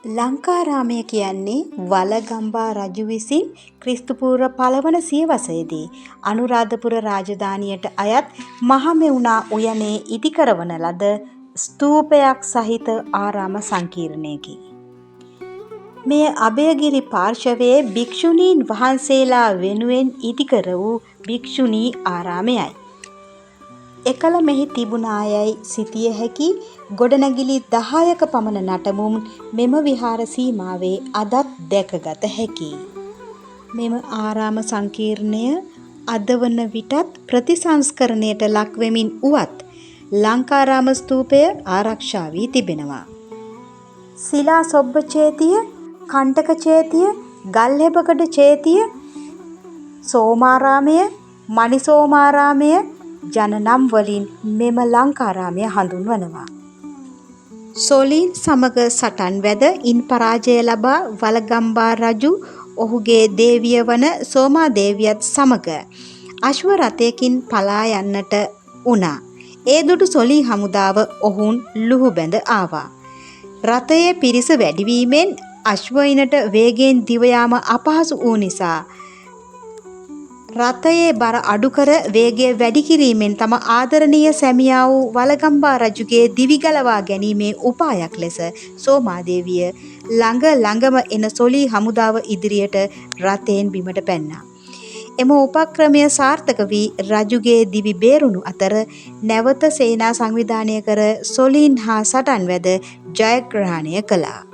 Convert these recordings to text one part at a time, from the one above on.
ලංකාරාමය කියන්නේ වලගම්බා රජු විසින් ක්‍රිස්තුපූර්ව 5 වන සියවසේදී අනුරාධපුර රාජධානියට අයත් මහමෙවුනා උයනේ ඉදිකරවන ලද ස්තූපයක් සහිත ආරාම සංකීර්ණයකි. මෙය අභයගිරි පාර්ශවයේ භික්ෂුණීන් වහන්සේලා වෙනුවෙන් ඉදිකර වූ භික්ෂුණී ආරාමයයි. එකල මෙහි තිබුණායැයි සිතිය හැකි ගොඩනැගිලි 10ක පමණ නටමුන් මෙම විහාර සීමාවේ අදත් දැකගත හැකියි. මෙම ආරාම සංකීර්ණය අද වන විටත් ප්‍රතිසංස්කරණයට ලක්වෙමින් වුවත් ලංකාරාම ස්තූපය ආරක්ෂා වී තිබෙනවා. සිලා සොබ්බ චේතිය, කණ්ඨක චේතිය, ගල්හෙබකඩ චේතිය, සෝමාරාමය, මණිසෝමාරාමය යන නම් වලින් මෙම ලංකාරාමය හඳුන්වනවා. සොළීන් සමග සටන් වැද ඉන් පරාජය ලබා වලගම්බා රජු ඔහුගේ දේවිය වන සෝමාදේවියත් සමග අශ්ව රථයකින් පලා යන්නට වුණා. ඒ දුටු සොළී හමුදාව ඔවුන් ලුහුබැඳ ආවා. රථයේ පිරිස වැඩිවීමෙන් අශ්වයිනට වේගයෙන් දිව යාම අපහසු වූ නිසා රථයේ බර අඩු කර වේගය වැඩි කිරීමෙන් තම ආදරණීය සැමියා වූ වලගම්බා රජුගේ දිවි ගලවා ගැනීමේ උපායක් ලෙස සෝමාදේවිය ළඟම එන සොළී හමුදාව ඉදිරියට රථයෙන් බිමට පැන්නා. එම උපක්‍රමය සාර්ථක වී රජුගේ දිවි බේරුණු අතර නැවත සේනා සංවිධානය කර සොළීන් හා සටන් වැද ජයග්‍රහණය කළා.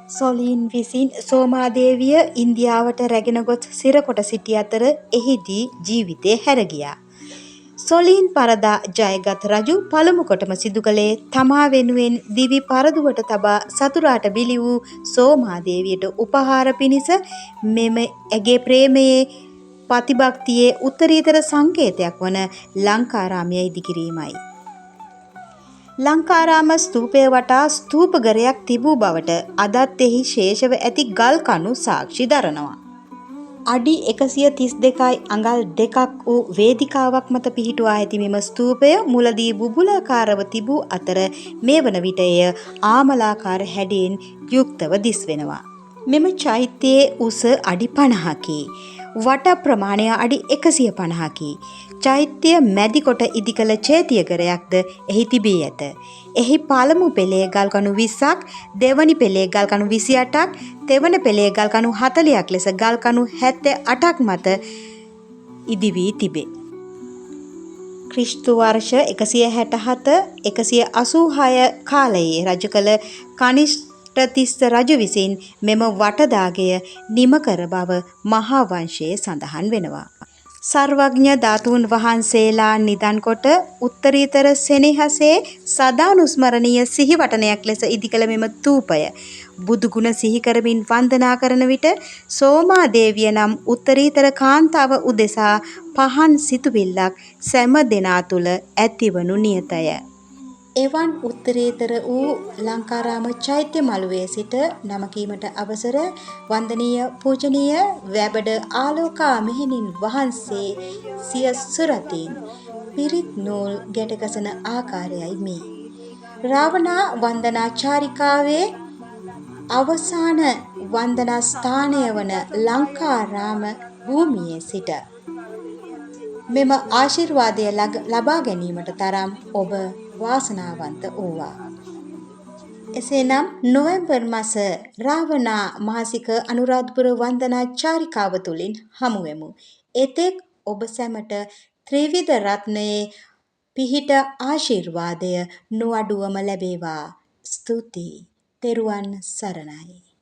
සොළීන් විසින් සෝමාදේවිය ඉන්දියාවට රැගෙන ගොස් සිරකොට සිටි අතර එහිදී ජීවිතය හැරගියා. සොළීන් පරදා ජයගත් රජු පළමු කොටම සිදු කළේ තමා වෙනුවෙන් දිවි පරදුවට තබා සතුරාට බිලි වූ සෝමාදේවියට උපහාර පිණිස මෙම ඇගේ ප්‍රේමයේ පතිභක්තියේ උත්තරීතර සංකේතයක් වන ලංකාරාමය ඉදිකිරීමයි. ලංකාරාම ස්තූපය වටා ස්තූපගරයක් තිබූ බවට අදත් එහි ශේෂව ඇති ගල් කණු සාක්ෂි දරනවා. අඩි 132යි අඟල් 2ක් වූ වේදිකාවක් මත පිහිටුවා ඇති මෙම ස්තූපය මුලදී බුබුලාකාරව තිබූ අතර මේ වන විට එය ආමලාකාර හැඩයෙන් යුක්තව දිස්වෙනවා. මෙම චෛත්‍යයේ උස අඩි 50කි. වට ප්‍රමාණය අඩි 150කි. චෛත්‍ය මැදි කොට ඉදිකළ චේතියගරයක්ද එහි තිබී ඇත. එහි පළමු පෙළේ ගල්කණු 20ක්, දෙවනි පෙළේ ගල්කණු 28ක්, තෙවන පෙළේ ගල්කණු 40ක් ලෙස ගල්කණු 78ක් මත ඉදි වී තිබේ. ක්‍රිස්තු වර්ෂ 167-186 කාලයේ රජ කළ කනිෂ්ඨතිස්ස රජු විසින් මෙම වටදාගය නිම කර බව මහා වංශයේ සඳහන් වෙනවා. සර්වඥ ධාතුන් වහන්සේලා නිදන් කොට උත්තරීතර සෙනෙහසේ සදානුස්මරණීය සිහිවටනයක් ලෙස ඉදිකළ මෙම ථූපය බුදුගුණ සිහි කරමින් වන්දනා කරන විට සෝමාදේවිය නම් උත්තරීතර කාන්තාව උදෙසා පහන් සිතුවිල්ලක් සෑම දෙනා තුළ ඇතිවනු නියතය. එවන් උත්තරීතර වූ ලංකාරාම චෛත්‍ය මළුවේ සිට නම කීමට අවසර වන්දනීය පූජනීය වැබඩ ආලෝකා මෙහෙණින් වහන්සේ සිය සුරතින් පිරිත් නූල් ගැටගසන ආකාරයයි මේ. රාවණා වන්දනා චාරිකාවේ අවසාන වන්දනා ස්ථානය වන ලංකාරාම භූමියේ සිට මෙම ආශිර්වාදය ලබා ගැනීමට තරම් ඔබ වාසනාවන්ත වූවා. එසේනම් නොවැම්බර් මාස රාවණා මාසික අනුරාධපුර වන්දනා චාරිකාව තුළින් හමුවෙමු. එතෙක් ඔබ සැමට ත්‍රිවිධ රත්නයේ පිහිට ආශිර්වාදය නොඅඩුවම ලැබේවා. ස්තුතියි. තෙරුවන් සරණයි.